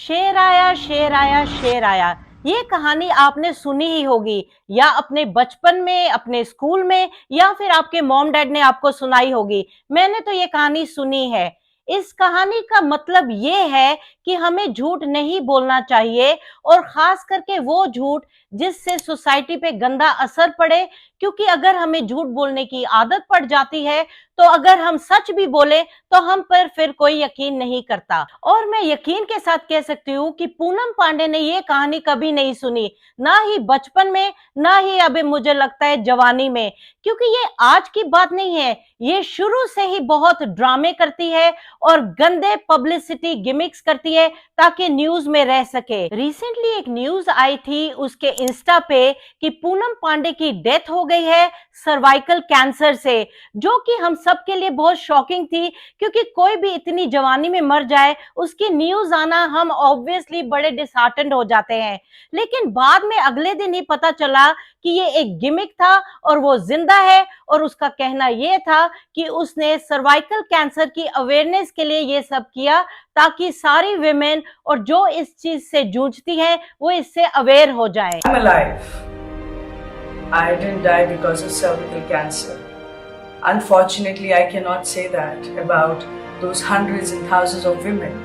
शेर आया शेर आया शेर आया, ये कहानी आपने सुनी ही होगी, या अपने बचपन में, अपने स्कूल में, या फिर आपके मॉम डैड ने आपको सुनाई होगी। मैंने तो ये कहानी सुनी है। इस कहानी का मतलब ये है कि हमें झूठ नहीं बोलना चाहिए, और खास करके वो झूठ जिससे सोसाइटी पे गंदा असर पड़े। क्योंकि अगर हमें झूठ बोलने की आदत पड़ जाती है, तो अगर हम सच भी बोले तो हम पर फिर कोई यकीन नहीं करता। और मैं यकीन के साथ कह सकती हूँ कि पूनम पांडे ने ये कहानी कभी नहीं सुनी, ना ही बचपन में, ना ही अभी मुझे लगता है जवानी में। क्योंकि ये आज की बात नहीं है, ये शुरू से ही बहुत ड्रामे करती है और गंदे पब्लिसिटी गिमिक्स करती है ताकि न्यूज में रह सके। रिसेंटली एक न्यूज आई थी उसके इंस्टा पे कि पूनम पांडे की डेथ हो गई है सर्वाइकल कैंसर से, जो कि हम सबके लिए बहुत शॉकिंग थी। क्योंकि कोई भी इतनी जवानी में मर जाए, उसकी न्यूज आना, हम ऑब्वियसली बड़े डिसहार्टेंड हो जाते हैं। लेकिन बाद में अगले दिन ही पता चला कि ये एक गिमिक था और वो जिंदा है। और उसका कहना ये था कि उसने सर्वाइकल कैंसर की अवेयरनेस के लिए ये सब किया, ताकि सारी विमेन और जो इस चीज से जूझती हैं वो इससे अवेयर हो जाए। I'm alive. I didn't die because of cervical cancer. Unfortunately, I cannot say that about those hundreds and thousands of women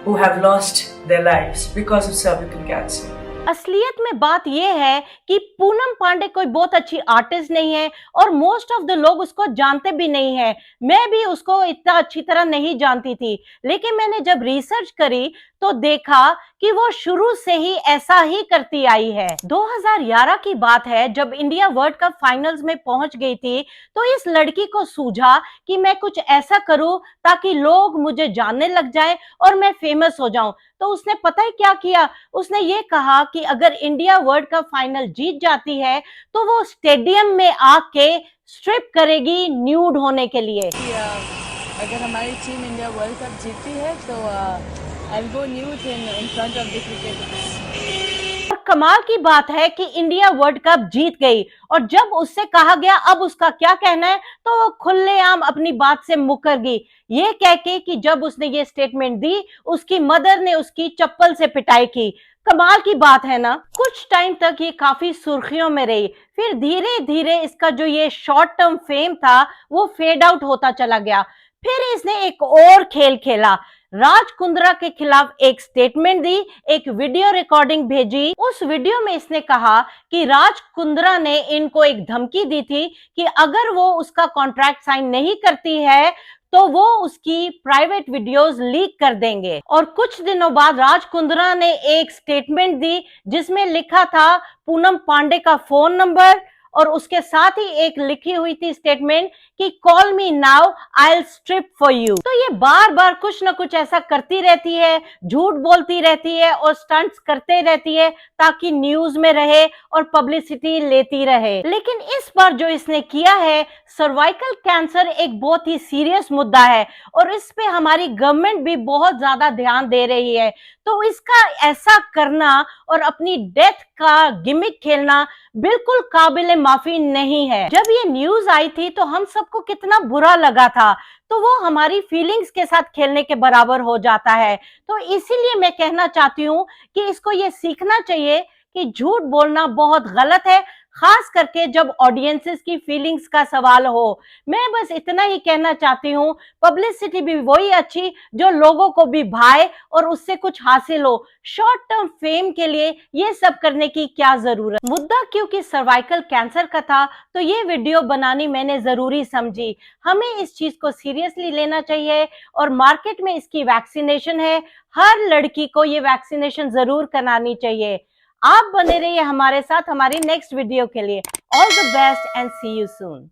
who have lost their lives because of cervical cancer. असलियत में बात यह है कि पूनम पांडे कोई बहुत अच्छी आर्टिस्ट नहीं है, और मोस्ट ऑफ द लोग उसको जानते भी नहीं है। मैं भी उसको इतना अच्छी तरह नहीं जानती थी, लेकिन मैंने जब रिसर्च करी तो देखा कि वो शुरू से ही ऐसा ही करती आई है। 2011 की बात है, जब इंडिया वर्ल्ड कप फाइनल्स में पहुंच गई थी, तो इस लड़की को सूझा कि मैं कुछ ऐसा करूं ताकि लोग मुझे जानने लग जाएं और मैं फेमस हो जाऊं। तो उसने पता है क्या किया, उसने ये कहा कि अगर इंडिया वर्ल्ड कप फाइनल जीत जाती है तो वो स्टेडियम में आके स्ट्रिप करेगी न्यूड होने के लिए। अगर हमारी टीम इंडिया वर्ल्ड कप जीतती है तो I will go nude in front of the cricket. और कमाल की बात है कि इंडिया वर्ल्ड कप जीत गई, और जब उससे कहा गया अब उसका क्या कहना है, तो वो खुलेआम अपनी बात से मुकर गई, ये कह के कि जब उसने ये स्टेटमेंट दी, उसकी मदर ने उसकी चप्पल से पिटाई की। कमाल की बात है ना। कुछ टाइम तक ये काफी सुर्खियों में रही, फिर धीरे धीरे इसका जो ये शॉर्ट टर्म फेम था वो फेड आउट होता चला गया। फिर इसने एक और खेल खेला, राज कुंद्रा के खिलाफ एक स्टेटमेंट दी, एक वीडियो रिकॉर्डिंग भेजी। उस वीडियो में इसने कहा कि राज कुंद्रा ने इनको एक धमकी दी थी कि अगर वो उसका कॉन्ट्रैक्ट साइन नहीं करती है तो वो उसकी प्राइवेट वीडियोस लीक कर देंगे। और कुछ दिनों बाद राज कुंद्रा ने एक स्टेटमेंट दी जिसमें लिखा था पूनम पांडे का फोन नंबर, और उसके साथ ही एक लिखी हुई थी स्टेटमेंट कि call me now, I will strip for you. तो ये बार बार कुछ ना कुछ ऐसा करती रहती है, झूठ बोलती रहती है और स्टंट्स करते रहती है ताकि न्यूज में रहे और पब्लिसिटी लेती रहे। लेकिन इस बार जो इसने किया है, सर्वाइकल कैंसर एक बहुत ही सीरियस मुद्दा है और इस पे हमारी गवर्नमेंट भी बहुत ज्यादा ध्यान दे रही है। तो इसका ऐसा करना और अपनी डेथ का गिमिक खेलना बिल्कुल काबिले माफी नहीं है। जब ये न्यूज आई थी तो हम सबको कितना बुरा लगा था, तो वो हमारी फीलिंग्स के साथ खेलने के बराबर हो जाता है। तो इसीलिए मैं कहना चाहती हूँ कि इसको ये सीखना चाहिए कि झूठ बोलना बहुत गलत है, खास करके जब ऑडियंसेस की फीलिंग्स का सवाल हो। मैं बस इतना ही कहना चाहती हूँ, पब्लिसिटी भी वही अच्छी जो लोगों को भी भाए और उससे कुछ हासिल हो। शॉर्ट टर्म फेम के लिए ये सब करने की क्या जरूरत। मुद्दा क्योंकि सर्वाइकल कैंसर का था, तो ये वीडियो बनानी मैंने जरूरी समझी। हमें इस चीज को सीरियसली लेना चाहिए, और मार्केट में इसकी वैक्सीनेशन है, हर लड़की को ये वैक्सीनेशन जरूर करानी चाहिए। आप बने रहिए हमारे साथ हमारी नेक्स्ट वीडियो के लिए। All the best and see you soon.